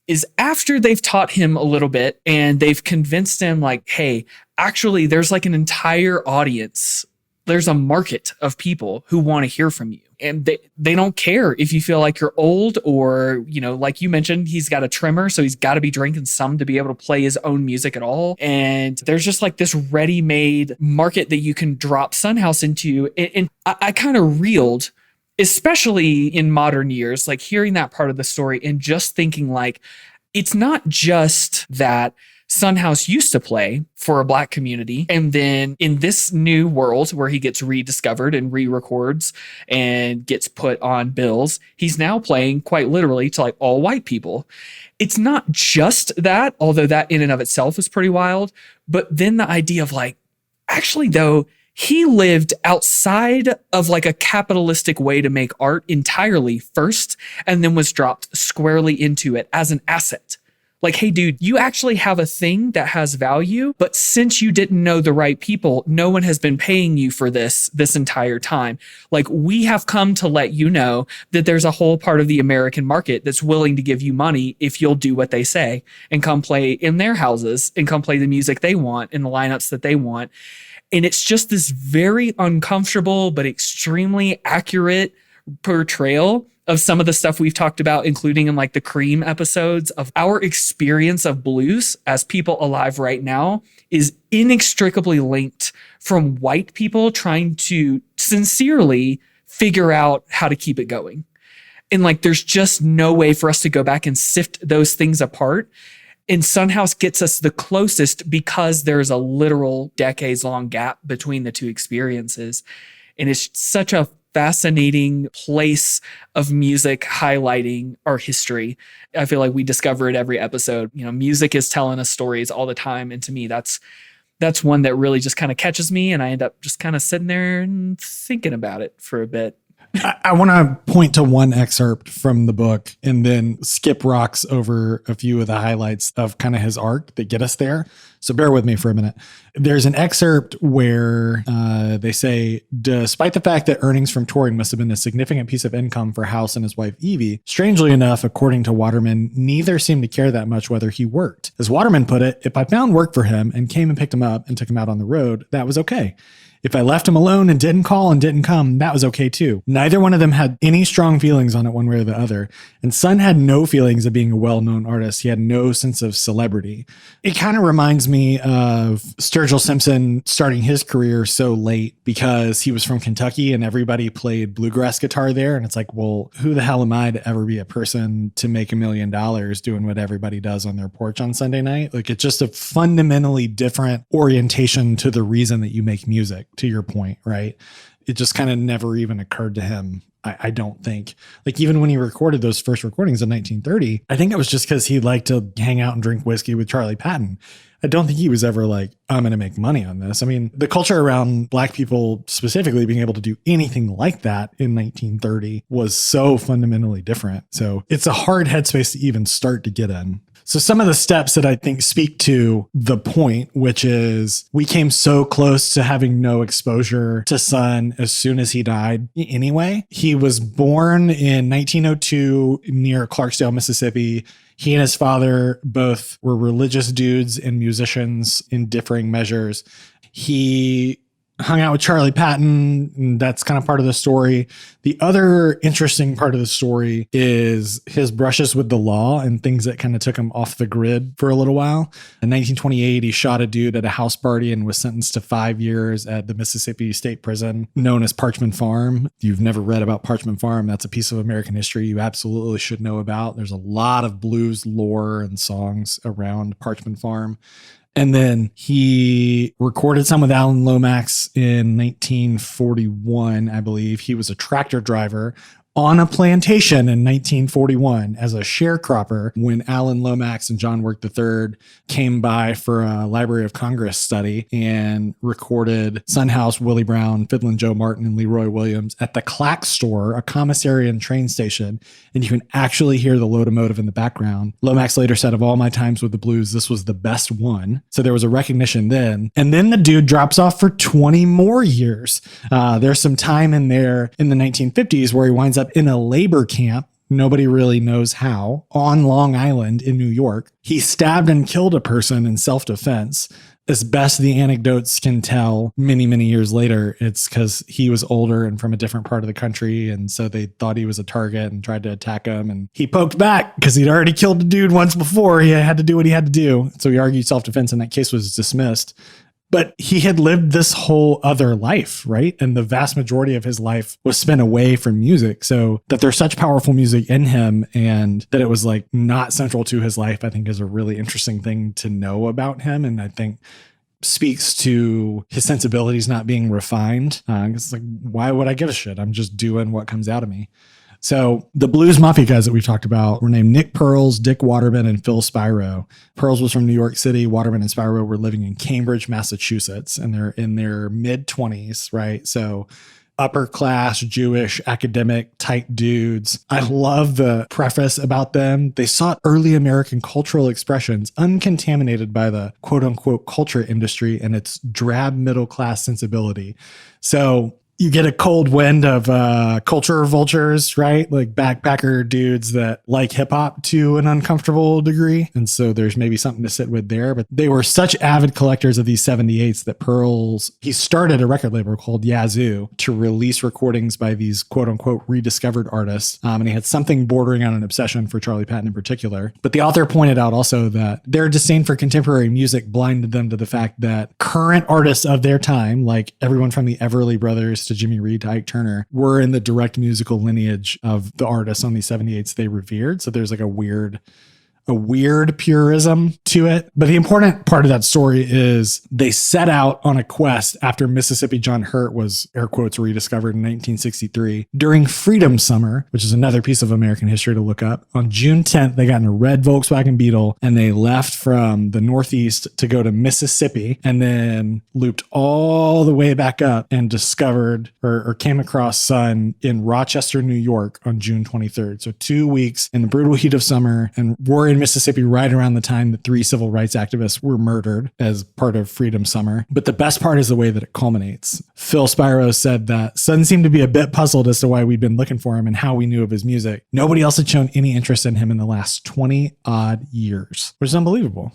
is after they've taught him a little bit and they've convinced him like, hey, actually there's like an entire audience. There's a market of people who want to hear from you. And they don't care if you feel like you're old or, you know, like you mentioned, he's got a tremor, so he's got to be drinking some to be able to play his own music at all. And there's just like this ready-made market that you can drop Son House into. And I kind of reeled, especially in modern years, like hearing that part of the story and just thinking like, it's not just that Son House used to play for a Black community. And then in this new world where he gets rediscovered and re-records and gets put on bills, he's now playing quite literally to like all white people. It's not just that, although that in and of itself is pretty wild. But then the idea of like, actually though, he lived outside of like a capitalistic way to make art entirely first, and then was dropped squarely into it as an asset. Like, hey, dude, you actually have a thing that has value, but since you didn't know the right people, no one has been paying you for this entire time. Like, we have come to let you know that there's a whole part of the American market that's willing to give you money if you'll do what they say and come play in their houses and come play the music they want in the lineups that they want. And it's just this very uncomfortable but extremely accurate portrayal of some of the stuff we've talked about, including in like the Cream episodes, of our experience of blues as people alive right now is inextricably linked from white people trying to sincerely figure out how to keep it going. And like, there's just no way for us to go back and sift those things apart. And Son House gets us the closest because there's a literal decades-long gap between the two experiences. And it's such a fascinating place of music highlighting our history. I feel like we discover it every episode. You know, music is telling us stories all the time. And to me, that's one that really just kind of catches me. And I end up just kind of sitting there and thinking about it for a bit. I want to point to one excerpt from the book and then skip rocks over a few of the highlights of kind of his arc that get us there. So bear with me for a minute. There's an excerpt where they say, despite the fact that earnings from touring must have been a significant piece of income for House and his wife, Evie, strangely enough, according to Waterman, neither seemed to care that much whether he worked. As Waterman put it, if I found work for him and came and picked him up and took him out on the road, that was okay. If I left him alone and didn't call and didn't come, that was okay too. Neither one of them had any strong feelings on it one way or the other. And Son had no feelings of being a well-known artist. He had no sense of celebrity. It kind of reminds me of Sturgill Simpson starting his career so late because he was from Kentucky and everybody played bluegrass guitar there. And it's like, well, who the hell am I to ever be a person to make $1 million doing what everybody does on their porch on Sunday night? Like, it's just a fundamentally different orientation to the reason that you make music. To your point, right? It just kind of never even occurred to him I don't think. Like, even when he recorded those first recordings in 1930, I think it was just because he liked to hang out and drink whiskey with Charlie Patton. I don't think he was ever like, I'm going to make money on this. I mean, the culture around Black people specifically being able to do anything like that in 1930 was so fundamentally different. So it's a hard headspace to even start to get in. So some of the steps that I think speak to the point, which is we came so close to having no exposure to Son as soon as he died anyway. He was born in 1902 near Clarksdale, Mississippi. He and his father both were religious dudes and musicians in differing measures. He hung out with Charlie Patton, and that's kind of part of the story. The other interesting part of the story is his brushes with the law and things that kind of took him off the grid for a little while. In 1928, he shot a dude at a house party and was sentenced to 5 years at the Mississippi State Prison, known as Parchman Farm. If you've never read about Parchman Farm, that's a piece of American history you absolutely should know about. There's a lot of blues lore and songs around Parchman Farm. And then he recorded some with Alan Lomax in 1941, I believe. He was a tractor driver on a plantation in 1941 as a sharecropper when Alan Lomax and John Work III came by for a Library of Congress study and recorded Son House, Willie Brown, Fiddlin' Joe Martin, and Leroy Williams at the Clack Store, a commissary and train station. And you can actually hear the locomotive in the background. Lomax later said, of all my times with the blues, this was the best one. So there was a recognition then. And then the dude drops off for 20 more years. There's some time in there in the 1950s where he winds up in a labor camp. Nobody really knows how, on Long Island in New York. He stabbed and killed a person in self-defense. As best the anecdotes can tell, many, many years later, it's because he was older and from a different part of the country. And so they thought he was a target and tried to attack him. And he poked back because he'd already killed a dude once before. He had to do what he had to do. So he argued self-defense and that case was dismissed. But he had lived this whole other life, right? And the vast majority of his life was spent away from music. So that there's such powerful music in him and that it was like not central to his life, I think is a really interesting thing to know about him. And I think speaks to his sensibilities not being refined. It's like, why would I give a shit? I'm just doing what comes out of me. So the Blues Mafia guys that we've talked about were named Nick Pearls, Dick Waterman, and Phil Spiro. Pearls was from New York City. Waterman and Spiro were living in Cambridge, Massachusetts, and they're in their mid-20s, right? So upper class, Jewish, academic type dudes. I love the preface about them. They sought early American cultural expressions uncontaminated by the quote unquote culture industry and its drab middle class sensibility. So you get a cold wind of culture vultures, right? Like backpacker dudes that like hip hop to an uncomfortable degree. And so there's maybe something to sit with there. But they were such avid collectors of these 78s that Pearls, he started a record label called Yazoo to release recordings by these quote unquote rediscovered artists. And he had something bordering on an obsession for Charlie Patton in particular. But the author pointed out also that their disdain for contemporary music blinded them to the fact that current artists of their time, like everyone from the Everly Brothers to Jimmy Reed to Ike Turner, were in the direct musical lineage of the artists on these 78s they revered. So there's like a weird purism to it. But the important part of that story is they set out on a quest after Mississippi John Hurt was, air quotes, rediscovered in 1963 during Freedom Summer, which is another piece of American history to look up. On June 10th, they got in a red Volkswagen Beetle and they left from the Northeast to go to Mississippi and then looped all the way back up and discovered or came across Son in Rochester, New York on June 23rd. So 2 weeks in the brutal heat of summer, and were in Mississippi right around the time that 3 civil rights activists were murdered as part of Freedom Summer. But the best part is the way that it culminates. Phil Spiro said that Son seemed to be a bit puzzled as to why we'd been looking for him and how we knew of his music. Nobody else had shown any interest in him in the last 20 odd years, which is unbelievable.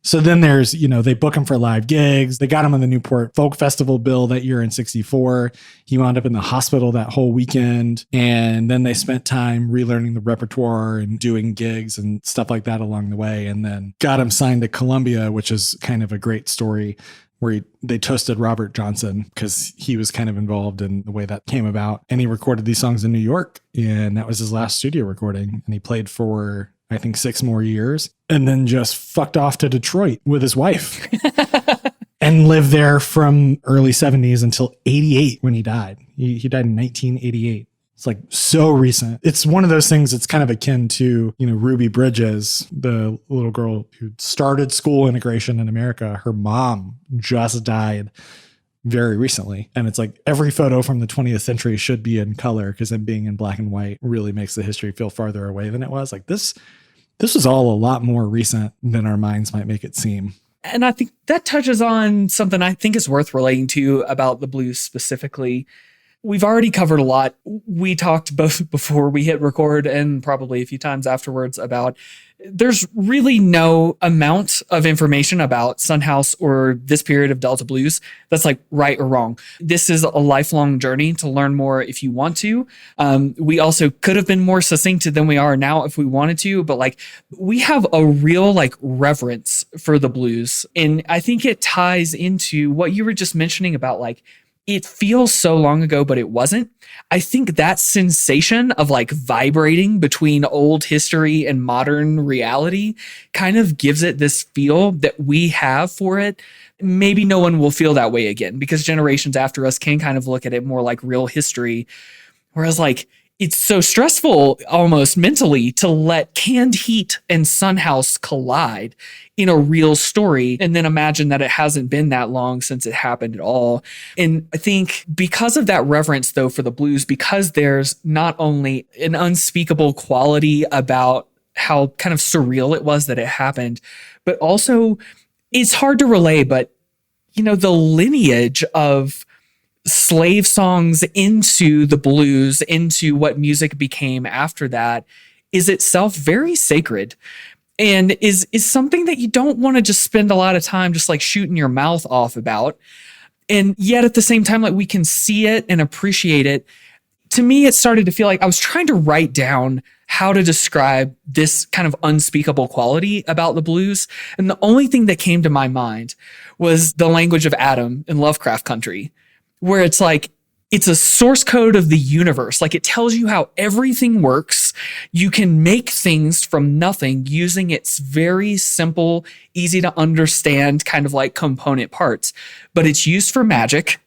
So then there's, they book him for live gigs. They got him on the Newport Folk Festival bill that year in 64. He wound up in the hospital that whole weekend. And then they spent time relearning the repertoire and doing gigs and stuff like that along the way. And then got him signed to Columbia, which is kind of a great story where they toasted Robert Johnson because he was kind of involved in the way that came about. And he recorded these songs in New York. And that was his last studio recording. And he played for, I think, 6 more years, and then just fucked off to Detroit with his wife and lived there from early 70s until 88 when he died. He died in 1988. It's like so recent. It's one of those things that's kind of akin to, Ruby Bridges, the little girl who started school integration in America. Her mom just died very recently. And it's like every photo from the 20th century should be in color, because then being in black and white really makes the history feel farther away than it was. Like this was all a lot more recent than our minds might make it seem. And I think that touches on something I think is worth relating to about the blues specifically. We've already covered a lot. We talked both before we hit record and probably a few times afterwards about there's really no amount of information about Son House or this period of Delta blues that's like right or wrong. This is a lifelong journey to learn more if you want to. We also could have been more succinct than we are now if we wanted to, but like we have a real like reverence for the blues. And I think it ties into what you were just mentioning about like, it feels so long ago, but it wasn't. I think that sensation of like vibrating between old history and modern reality kind of gives it this feel that we have for it. Maybe no one will feel that way again, because generations after us can kind of look at it more like real history. Whereas like, it's so stressful almost mentally to let Canned Heat and Son House collide in a real story, and then imagine that it hasn't been that long since it happened at all. And I think because of that reverence, though, for the blues, because there's not only an unspeakable quality about how kind of surreal it was that it happened, but also it's hard to relay, but the lineage of slave songs into the blues, into what music became after that, is itself very sacred, and is something that you don't want to just spend a lot of time just like shooting your mouth off about. And yet at the same time, like we can see it and appreciate it. To me, it started to feel like I was trying to write down how to describe this kind of unspeakable quality about the blues. And the only thing that came to my mind was the language of Adam in Lovecraft Country, where it's like, it's a source code of the universe. Like it tells you how everything works. You can make things from nothing using its very simple, easy to understand kind of like component parts, but it's used for magic.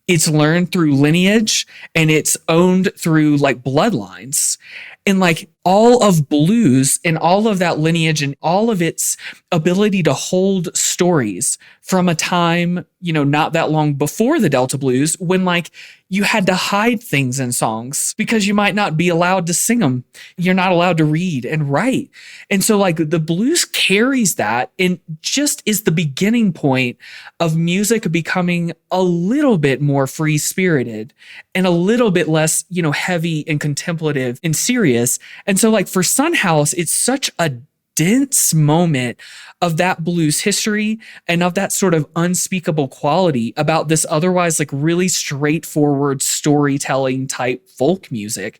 It's learned through lineage, and it's owned through like bloodlines. And like all of blues and all of that lineage and all of its ability to hold stories from a time, not that long before the Delta blues, when like you had to hide things in songs because you might not be allowed to sing them. You're not allowed to read and write. And so like the blues carries that and just is the beginning point of music becoming a little bit more free spirited and a little bit less, heavy and contemplative and serious. And so like for Son House, it's such a dense moment of that blues history and of that sort of unspeakable quality about this otherwise like really straightforward storytelling type folk music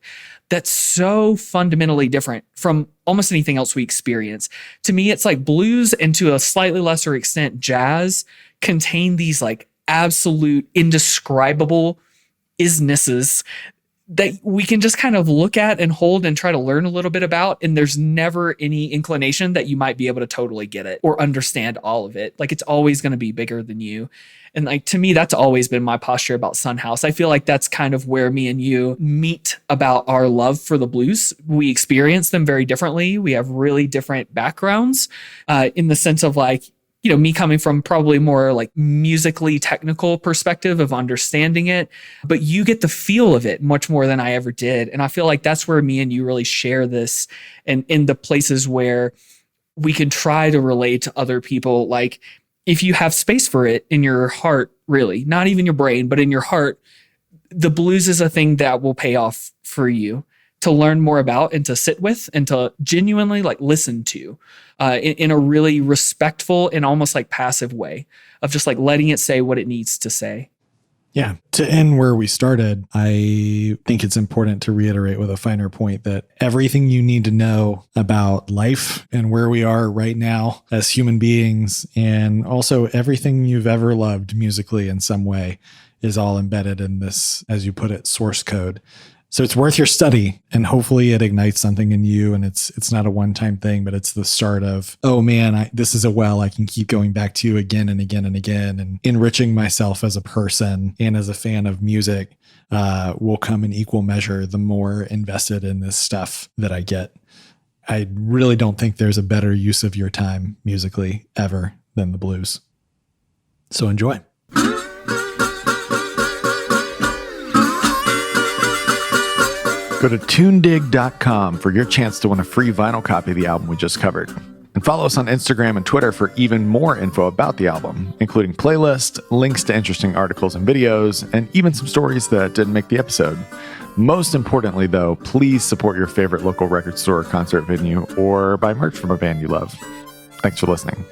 that's so fundamentally different from almost anything else we experience. To me, it's like blues, and to a slightly lesser extent, jazz, contain these like absolute indescribable isnesses that we can just kind of look at and hold and try to learn a little bit about. And there's never any inclination that you might be able to totally get it or understand all of it. Like it's always going to be bigger than you. And like, to me, that's always been my posture about Son House. I feel like that's kind of where me and you meet about our love for the blues. We experience them very differently. We have really different backgrounds in the sense of like, me coming from probably more like musically technical perspective of understanding it, but you get the feel of it much more than I ever did. And I feel like that's where me and you really share this, and in the places where we can try to relate to other people. Like if you have space for it in your heart, really, not even your brain, but in your heart, the blues is a thing that will pay off for you to learn more about and to sit with and to genuinely like listen to in a really respectful and almost like passive way of just like letting it say what it needs to say. Yeah. To end where we started, I think it's important to reiterate with a finer point that everything you need to know about life and where we are right now as human beings, and also everything you've ever loved musically in some way, is all embedded in this, as you put it, source code. So it's worth your study, and hopefully it ignites something in you. And it's not a one-time thing, but it's the start of, oh man, this is a well I can keep going back to again and again and again, and enriching myself as a person and as a fan of music will come in equal measure the more invested in this stuff that I get. I really don't think there's a better use of your time musically ever than the blues. So enjoy. Go to tunedig.com for your chance to win a free vinyl copy of the album we just covered. And follow us on Instagram and Twitter for even more info about the album, including playlists, links to interesting articles and videos, and even some stories that didn't make the episode. Most importantly, though, please support your favorite local record store or concert venue, or buy merch from a band you love. Thanks for listening.